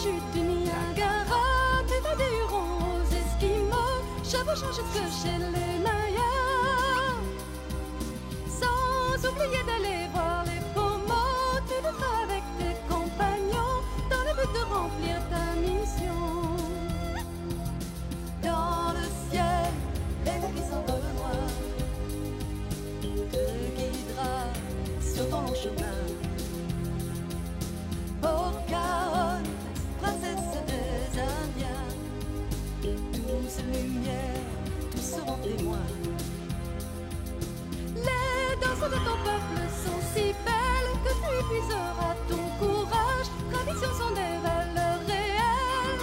chutes du Niagara, des des Hurons aux Esquimaux, chevauchant jusque chez les Mayas. Sans oublier d'aller voir les Pomos, tu le feras avec tes compagnons, dans le but de remplir ta mission. Dans le ciel, l'aigle qui s'envole loin te guidera sur ton long chemin. Pocahontas, princesse des Indiens, douce lumière, tous seront témoins. Les danses de ton peuple sont si belles que tu épuiseras ton courage. Traditions sont des valeurs réelles.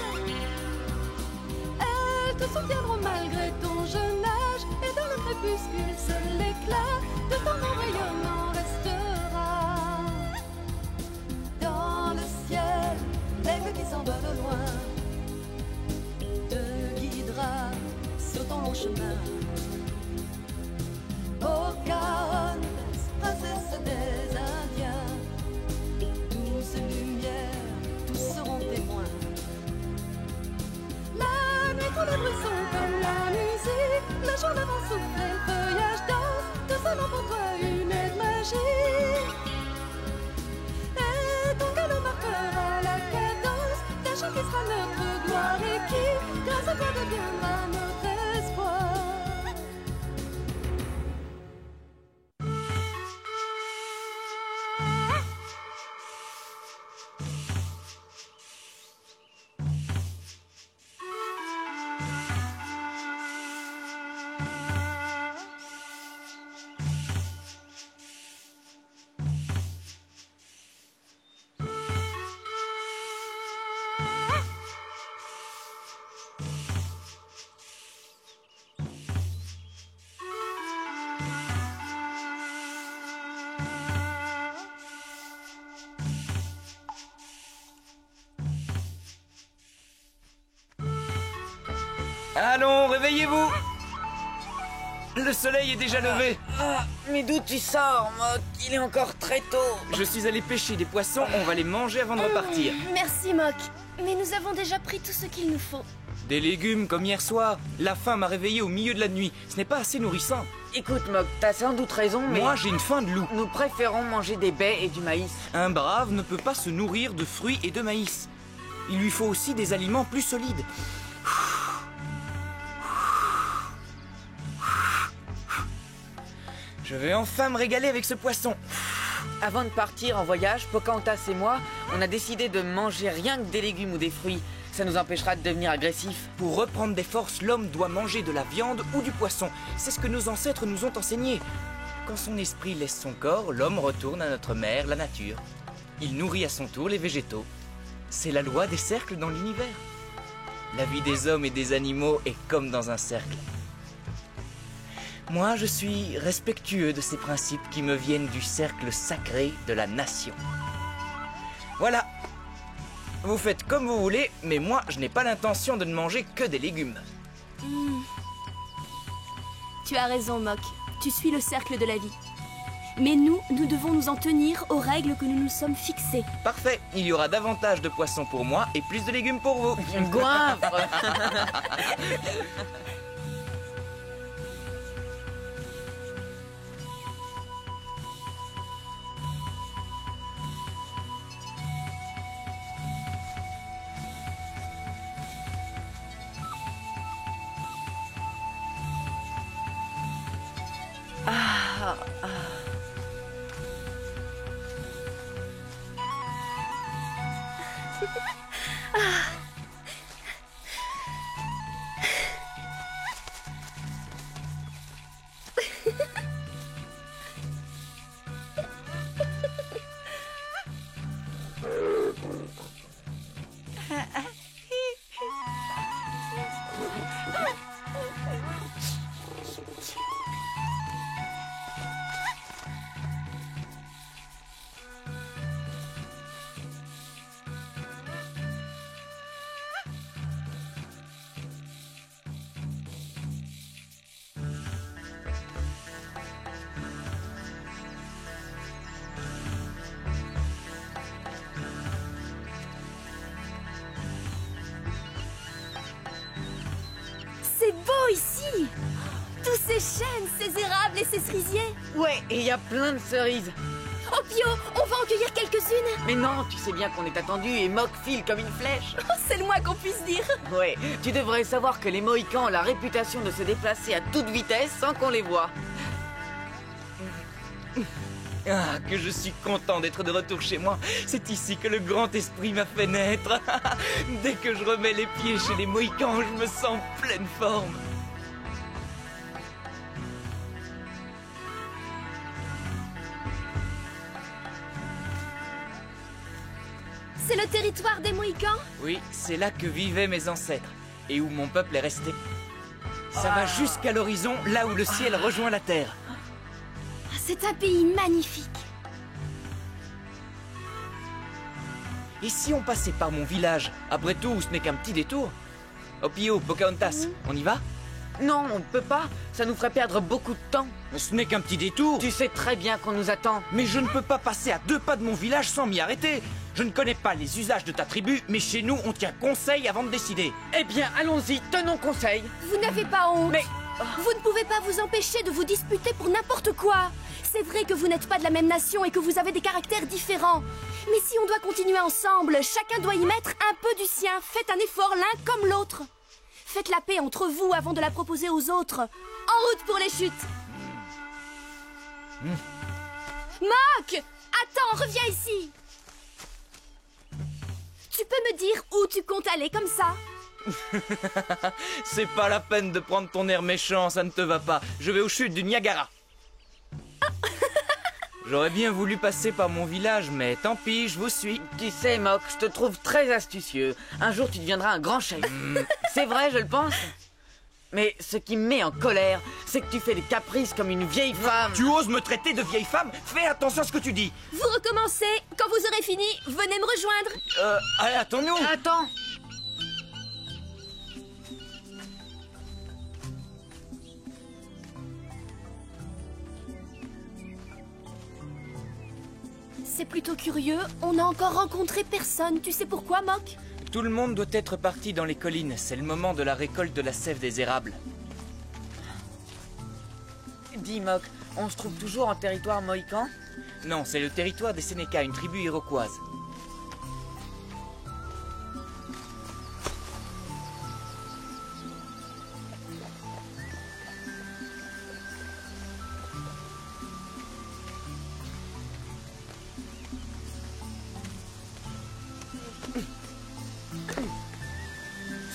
Elles te soutiendront malgré ton jeune âge, et dans le crépuscule seul l'éclat de ton nom rayonnant restera. Dans le ciel, l'aigle qui s'envole au loin te guidera sur ton long chemin. Pocahontas, princesse des Indiens, douce lumière, tous seront témoins. La nuit, tous les bruits sont comme la musique. Le jour d'avant souffle et le feuillage danse. Tout selon pour toi une aide magique. Et ton galop marquera la cadence d'un chant qui sera notre gloire et qui, grâce à toi, deviendra notre espoir. Allons, réveillez-vous! Le soleil est déjà levé. Mais d'où tu sors, Mock? Il est encore très tôt. Je suis allé pêcher des poissons, on va les manger avant de repartir. Merci, Mock. Mais nous avons déjà pris tout ce qu'il nous faut. Des légumes comme hier soir. La faim m'a réveillé au milieu de la nuit. Ce n'est pas assez nourrissant. Écoute, Mock, t'as sans doute raison, mais... Moi, j'ai une faim de loup. Nous préférons manger des baies et du maïs. Un brave ne peut pas se nourrir de fruits et de maïs. Il lui faut aussi des aliments plus solides. Je vais enfin me régaler avec ce poisson. Avant de partir en voyage, Pocahontas et moi, on a décidé de manger rien que des légumes ou des fruits. Ça nous empêchera de devenir agressifs. Pour reprendre des forces, l'homme doit manger de la viande ou du poisson. C'est ce que nos ancêtres nous ont enseigné. Quand son esprit laisse son corps, l'homme retourne à notre mère, la nature. Il nourrit à son tour les végétaux. C'est la loi des cercles dans l'univers. La vie des hommes et des animaux est comme dans un cercle. Moi, je suis respectueux de ces principes qui me viennent du cercle sacré de la nation. Voilà. Vous faites comme vous voulez, mais moi, je n'ai pas l'intention de ne manger que des légumes. Tu as raison, Mock. Tu suis le cercle de la vie. Mais nous devons nous en tenir aux règles que nous nous sommes fixées. Parfait. Il y aura davantage de poissons pour moi et plus de légumes pour vous. Goinfre. oui! Tous ces chênes, ces érables et ces cerisiers. Ouais, et il y a plein de cerises. Oh Pio, on va en cueillir quelques-unes. Mais non, tu sais bien qu'on est attendu et Mock file comme une flèche. Oh, c'est le moins qu'on puisse dire. Ouais, tu devrais savoir que les Mohicans ont la réputation de se déplacer à toute vitesse sans qu'on les voie. Ah, que je suis content d'être de retour chez moi. C'est ici que le grand esprit m'a fait naître. Dès que je remets les pieds chez les Mohicans, je me sens en pleine forme. C'est le territoire des Mohicans? Oui, c'est là que vivaient mes ancêtres et où mon peuple est resté. Ça va jusqu'à l'horizon, là où le ciel rejoint la terre. C'est un pays magnifique. Et si on passait par mon village? Après tout, ce n'est qu'un petit détour. Opio, Pocahontas, on y va? Non, on peut pas. Ça nous ferait perdre beaucoup de temps. Ce n'est qu'un petit détour. Tu sais très bien qu'on nous attend. Mais je ne peux pas passer à 2 pas de mon village sans m'y arrêter. Je ne connais pas les usages de ta tribu, mais chez nous, on tient conseil avant de décider. Eh bien, allons-y, tenons conseil. Vous n'avez pas honte. Mais... Vous ne pouvez pas vous empêcher de vous disputer pour n'importe quoi. C'est vrai que vous n'êtes pas de la même nation et que vous avez des caractères différents. Mais si on doit continuer ensemble, chacun doit y mettre un peu du sien. Faites un effort l'un comme l'autre. Faites la paix entre vous avant de la proposer aux autres. En route pour les chutes. Mock! Attends, reviens ici. Tu peux me dire où tu comptes aller comme ça? C'est pas la peine de prendre ton air méchant, ça ne te va pas. Je vais aux chutes du Niagara. J'aurais bien voulu passer par mon village, mais tant pis, je vous suis. Tu sais, Mock, je te trouve très astucieux. Un jour, tu deviendras un grand chef. C'est vrai, je le pense. Mais ce qui me met en colère, c'est que tu fais des caprices comme une vieille femme. Tu oses me traiter de vieille femme? Fais attention à ce que tu dis. Vous recommencez. Quand vous aurez fini, venez me rejoindre. Allez, attends-nous. Attends. C'est plutôt curieux. On n'a encore rencontré personne. Tu sais pourquoi, Mock? Tout le monde doit être parti dans les collines. C'est le moment de la récolte de la sève des érables. Dis, Mock, on se trouve toujours en territoire mohican? Non, c'est le territoire des Sénéca, une tribu iroquoise.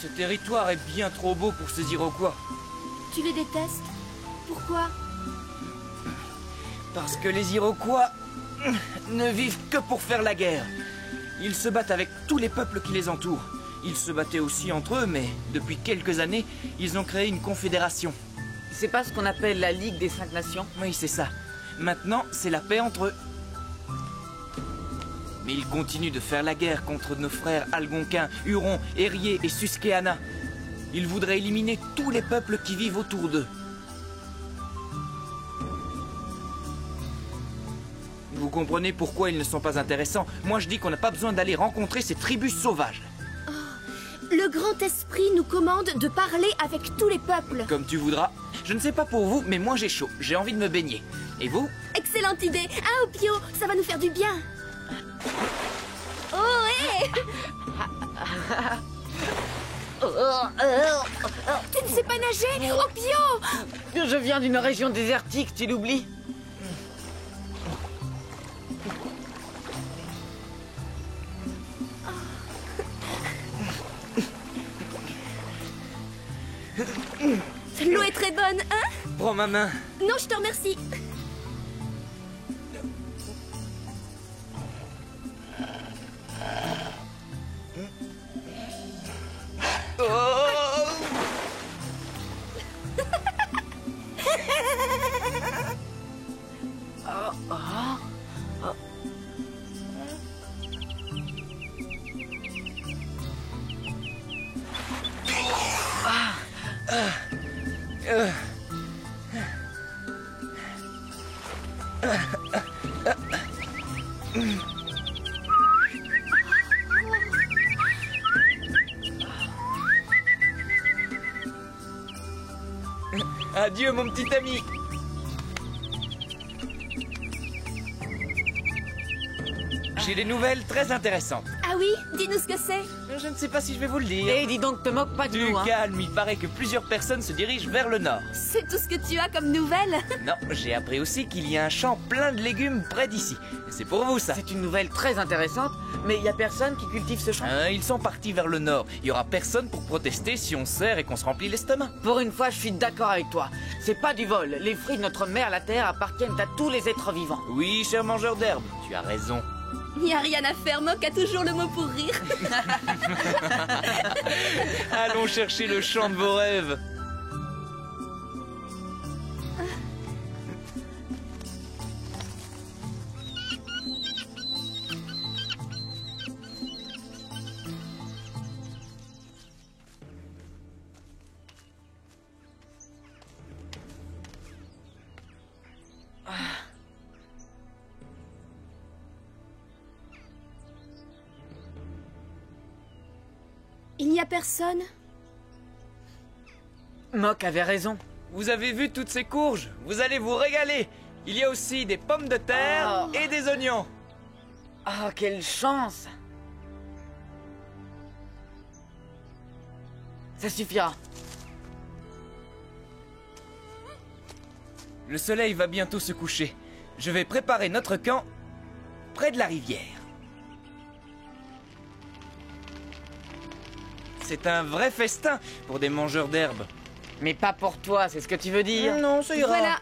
Ce territoire est bien trop beau pour ces Iroquois. Tu les détestes? Pourquoi? Parce que les Iroquois ne vivent que pour faire la guerre. Ils se battent avec tous les peuples qui les entourent. Ils se battaient aussi entre eux, mais depuis quelques années, ils ont créé une confédération. C'est pas ce qu'on appelle la Ligue des 5 Nations? Oui, c'est ça. Maintenant, c'est la paix entre eux. Mais ils continuent de faire la guerre contre nos frères algonquins, hurons, ériés et susquehanna. Ils voudraient éliminer tous les peuples qui vivent autour d'eux. Vous comprenez pourquoi ils ne sont pas intéressants? Moi, je dis qu'on n'a pas besoin d'aller rencontrer ces tribus sauvages. Le grand esprit nous commande de parler avec tous les peuples. Comme tu voudras. Je ne sais pas pour vous, mais moi j'ai chaud. J'ai envie de me baigner. Et vous? Excellente idée. Hein, Opio, ça va nous faire du bien. Oh, hé! Tu ne sais pas nager? Opio! Je viens d'une région désertique, tu l'oublies? L'eau est très bonne, hein? Prends ma main. Non, je te remercie. Adieu, mon petit ami. J'ai des nouvelles très intéressantes. Ah oui, dis-nous ce que c'est. Je ne sais pas si je vais vous le dire. Eh, dis donc, te moque pas de Du nous, hein. calme, il paraît que plusieurs personnes se dirigent vers le nord. C'est tout ce que tu as comme nouvelle. Non, j'ai appris aussi qu'il y a un champ plein de légumes près d'ici. C'est pour vous, ça. C'est une nouvelle très intéressante, mais il y a personne qui cultive ce champ. Ils sont partis vers le nord. Il y aura personne pour protester si on sert et qu'on se remplit l'estomac. Pour une fois, je suis d'accord avec toi. C'est pas du vol. Les fruits de notre mère, la terre, appartiennent à tous les êtres vivants. Oui, cher mangeur d'herbe, tu as raison. Y a rien à faire, Mock a toujours le mot pour rire. Allons chercher le champ de vos rêves. Il n'y a personne. Mock avait raison. Vous avez vu toutes ces courges? Vous allez vous régaler. Il y a aussi des pommes de terre et des oignons. Ah, quelle chance! Ça suffira. Le soleil va bientôt se coucher. Je vais préparer notre camp près de la rivière. C'est un vrai festin pour des mangeurs d'herbe. Mais pas pour toi, c'est ce que tu veux dire? Non, ça ira. Voilà.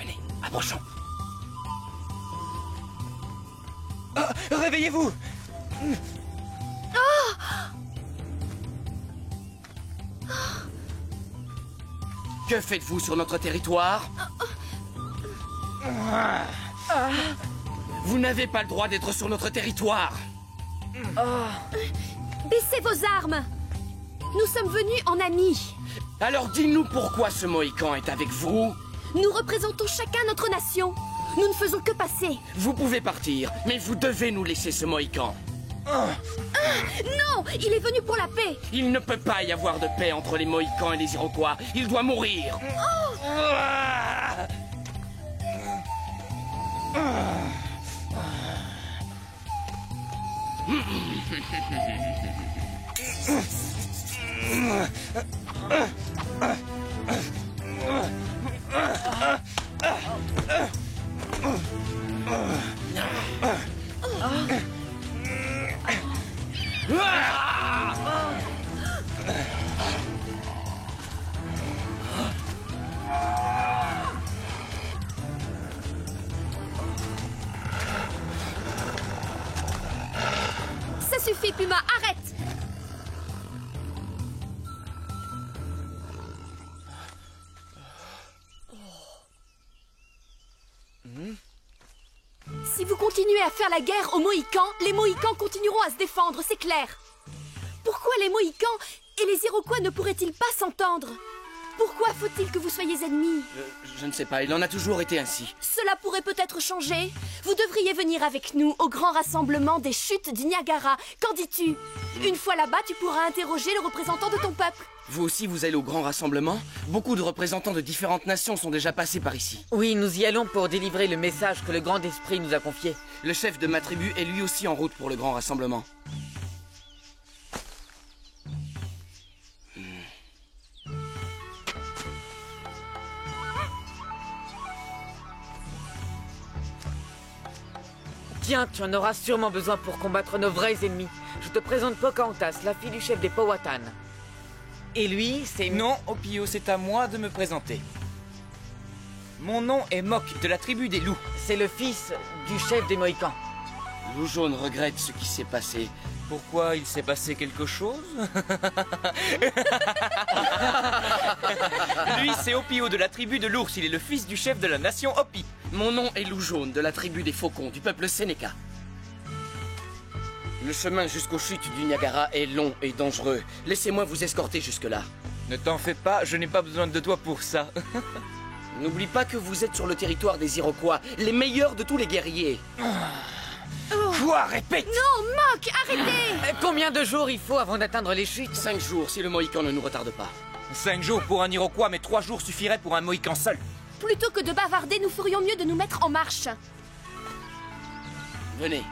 Allez, approchons. Ah, réveillez-vous! Que faites-vous sur notre territoire? Vous n'avez pas le droit d'être sur notre territoire. Baissez vos armes. Nous sommes venus en amis. Alors dis-nous pourquoi ce Mohican est avec vous. Nous représentons chacun notre nation. Nous ne faisons que passer. Vous pouvez partir, mais vous devez nous laisser ce Mohican. Non, il est venu pour la paix. Il ne peut pas y avoir de paix entre les Mohicans et les Iroquois. Il doit mourir. Ça suffit, Puma, arrête. Si vous continuez à faire la guerre aux Mohicans, les Mohicans continueront à se défendre, c'est clair. Pourquoi les Mohicans et les Iroquois ne pourraient-ils pas s'entendre? Pourquoi faut-il que vous soyez ennemis? Je ne sais pas, il en a toujours été ainsi. Cela pourrait peut-être changer. Vous devriez venir avec nous au grand rassemblement des chutes du Niagara. Qu'en dis-tu? Une fois là-bas, tu pourras interroger le représentant de ton peuple. Vous aussi, vous allez au grand rassemblement? Beaucoup de représentants de différentes nations sont déjà passés par ici. Oui, nous y allons pour délivrer le message que le Grand Esprit nous a confié. Le chef de ma tribu est lui aussi en route pour le grand rassemblement. Tiens, tu en auras sûrement besoin pour combattre nos vrais ennemis. Je te présente Pocahontas, la fille du chef des Powhatan. Et lui, c'est... Non, Opio, c'est à moi de me présenter. Mon nom est Mok, de la tribu des loups. C'est le fils du chef des Mohicans. Loup Jaune regrette ce qui s'est passé. Pourquoi il s'est passé quelque chose? Lui, c'est Opio de la tribu de l'ours. Il est le fils du chef de la nation Hopi. Mon nom est Loup Jaune, de la tribu des faucons, du peuple Sénéca. Le chemin jusqu'aux chutes du Niagara est long et dangereux. Laissez-moi vous escorter jusque-là. Ne t'en fais pas, je n'ai pas besoin de toi pour ça. N'oublie pas que vous êtes sur le territoire des Iroquois, les meilleurs de tous les guerriers. Quoi? Répète! Non, Mok, arrêtez! Combien de jours il faut avant d'atteindre les chutes? 5 jours si le Mohican ne nous retarde pas. 5 jours pour un Iroquois, mais 3 jours suffiraient pour un Mohican seul. Plutôt que de bavarder, nous ferions mieux de nous mettre en marche. Venez.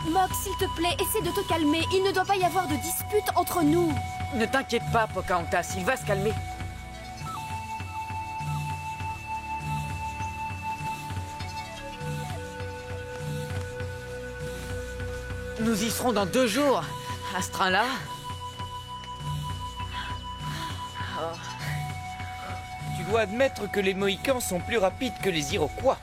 Mok, s'il te plaît, essaie de te calmer. Il ne doit pas y avoir de dispute entre nous. Ne t'inquiète pas, Pocahontas, il va se calmer. Nous y serons dans 2 jours. À ce train-là. Tu dois admettre que les Mohicans sont plus rapides que les Iroquois.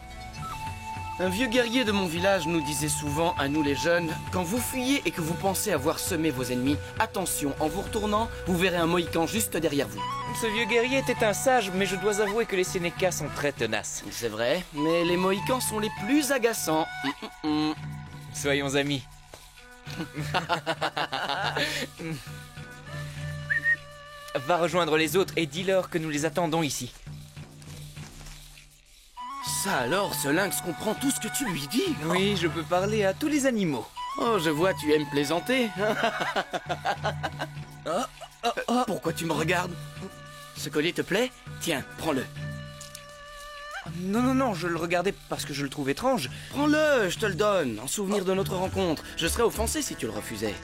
Un vieux guerrier de mon village nous disait souvent, à nous les jeunes, quand vous fuyez et que vous pensez avoir semé vos ennemis, attention, en vous retournant, vous verrez un Mohican juste derrière vous. Ce vieux guerrier était un sage, mais je dois avouer que les Sénécas sont très tenaces. C'est vrai, mais les Mohicans sont les plus agaçants. Soyons amis. Va rejoindre les autres et dis-leur que nous les attendons ici. Ça alors, ce lynx comprend tout ce que tu lui dis. Oui, je peux parler à tous les animaux. Oh, je vois, tu aimes plaisanter. Pourquoi tu me regardes? Ce collier te plaît? Tiens, prends-le. Non, non, non, je le regardais parce que je le trouve étrange. Prends-le, je te le donne, en souvenir de notre rencontre. Je serais offensé si tu le refusais.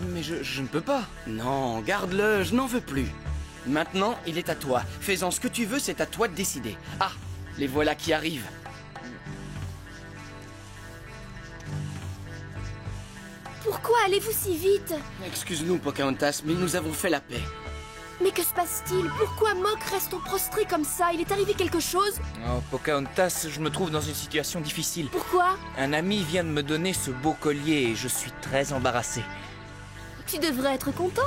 Mais je ne peux pas. Non, garde-le, je n'en veux plus. Maintenant, il est à toi. Fais-en ce que tu veux, c'est à toi de décider. Ah, les voilà qui arrivent. Pourquoi allez-vous si vite? Excuse-nous, Pocahontas, mais nous avons fait la paix. Mais que se passe-t-il? Pourquoi Mok reste prostré comme ça? Il est arrivé quelque chose? Oh, Pocahontas, je me trouve dans une situation difficile. Pourquoi? Un ami vient de me donner ce beau collier et je suis très embarrassé. Tu devrais être content.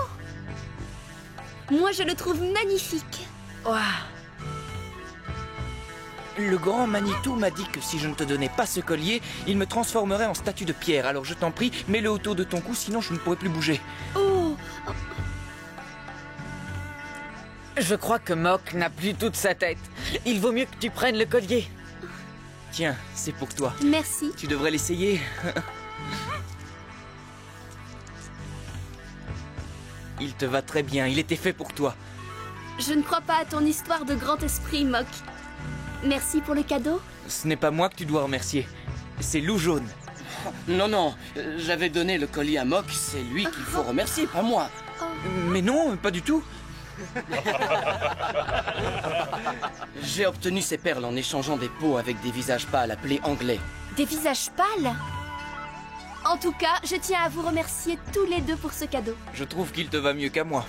Moi, je le trouve magnifique. Ouah. Le grand Manitou m'a dit que si je ne te donnais pas ce collier, il me transformerait en statue de pierre. Alors je t'en prie, mets-le autour de ton cou, sinon je ne pourrai plus bouger. Oh, Je crois que Mok n'a plus toute sa tête. Il vaut mieux que tu prennes le collier. Tiens, c'est pour toi. merci. Tu devrais l'essayer. Il te va très bien, il était fait pour toi. Je ne crois pas à ton histoire de grand esprit, Mok. Merci pour le cadeau. Ce n'est pas moi que tu dois remercier. C'est Loup Jaune. Non, non, j'avais donné le collier à Mok, c'est lui qu'il faut remercier, pas moi. Mais non, pas du tout. J'ai obtenu ces perles en échangeant des peaux avec des visages pâles appelés anglais. Des visages pâles? En tout cas, je tiens à vous remercier tous les deux pour ce cadeau. Je trouve qu'il te va mieux qu'à moi.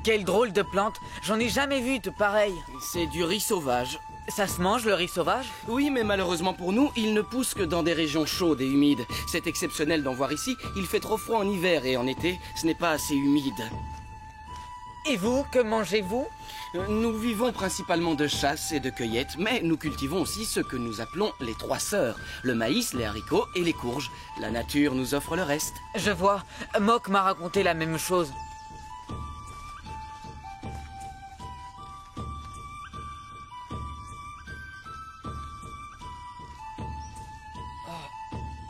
Quelle drôle de plante. J'en ai jamais vu de pareil. C'est du riz sauvage. Ça se mange, le riz sauvage? Oui, mais malheureusement pour nous, il ne pousse que dans des régions chaudes et humides. C'est exceptionnel d'en voir ici. Il fait trop froid en hiver et en été, ce n'est pas assez humide. Et vous, que mangez-vous? Nous vivons principalement de chasse et de cueillette, mais nous cultivons aussi ce que nous appelons les 3 sœurs. Le maïs, les haricots et les courges. La nature nous offre le reste. Je vois. Mok m'a raconté la même chose.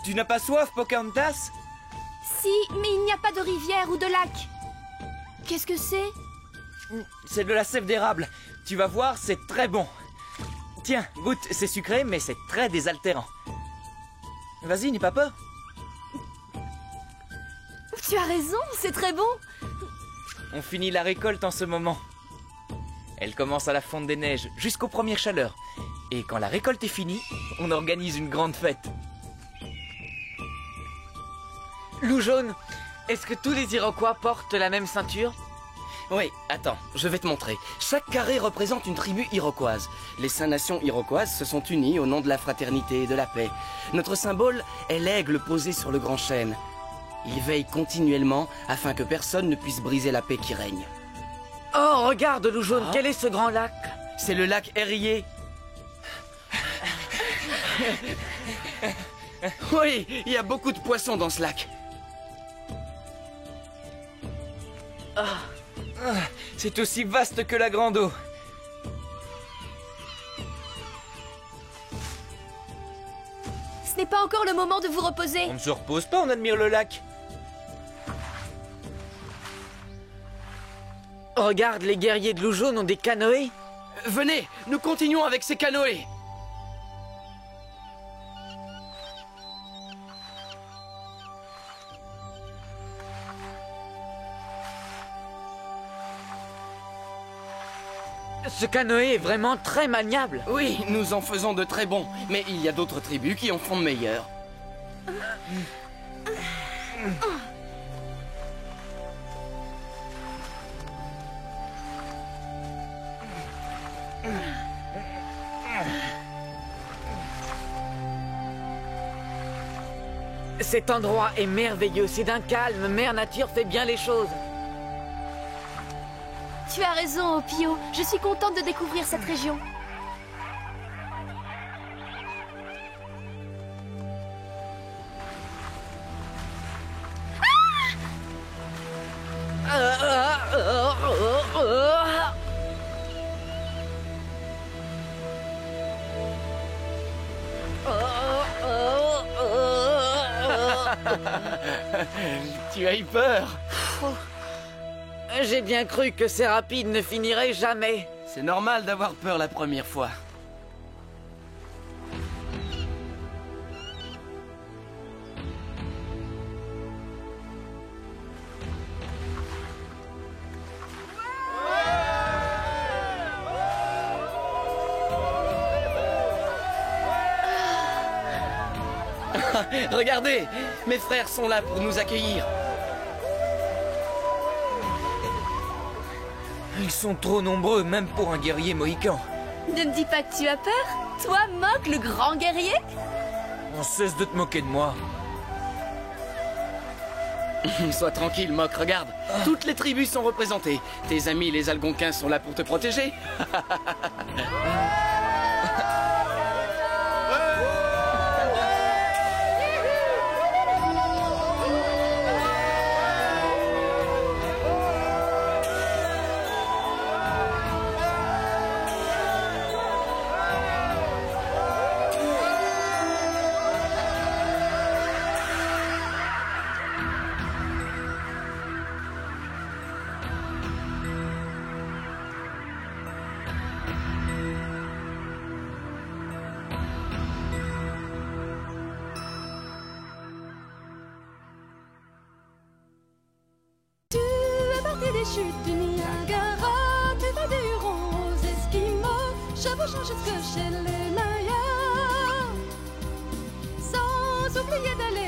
Tu n'as pas soif, Pocahontas? Si, mais il n'y a pas de rivière ou de lac. Qu'est-ce que c'est? C'est de la sève d'érable. Tu vas voir, c'est très bon. Tiens, goûte, c'est sucré, mais c'est très désaltérant. Vas-y, n'aie pas peur. Tu as raison, c'est très bon. On finit la récolte en ce moment. Elle commence à la fonte des neiges jusqu'aux premières chaleurs. Et quand la récolte est finie, on organise une grande fête. Loup jaune, est-ce que tous les Iroquois portent la même ceinture? Oui, attends, je vais te montrer. Chaque carré représente une tribu iroquoise. Les 5 nations iroquoises se sont unies au nom de la fraternité et de la paix. Notre symbole est l'aigle posé sur le grand chêne. Il veille continuellement afin que personne ne puisse briser la paix qui règne. Oh, regarde, loup jaune, quel est ce grand lac? C'est le lac Erie. Oui, il y a beaucoup de poissons dans ce lac. C'est aussi vaste que la Grande Eau. Ce n'est pas encore le moment de vous reposer. On ne se repose pas, on admire le lac. Regarde, les guerriers de loup jaune ont des canoës. Venez, nous continuons avec ces canoës. Ce canoë est vraiment très maniable. Oui, nous en faisons de très bons, mais il y a d'autres tribus qui en font de meilleurs. Cet endroit est merveilleux, c'est d'un calme, Mère Nature fait bien les choses. Tu as raison, Opio. Je suis contente de découvrir cette région. Tu as eu peur? J'ai bien cru que ces rapides ne finiraient jamais. C'est normal d'avoir peur la première fois. Regardez, mes frères sont là pour nous accueillir. Ils sont trop nombreux, même pour un guerrier mohican. Ne me dis pas que tu as peur. Toi, Mock, le grand guerrier. On cesse de te moquer de moi. Sois tranquille, Mock, regarde. Toutes les tribus sont représentées. Tes amis les Algonquins sont là pour te protéger. Des chutes du Niagara, tu vas des Hurons aux Esquimaux, chevauchant jusque chez les Mayas, sans oublier d'aller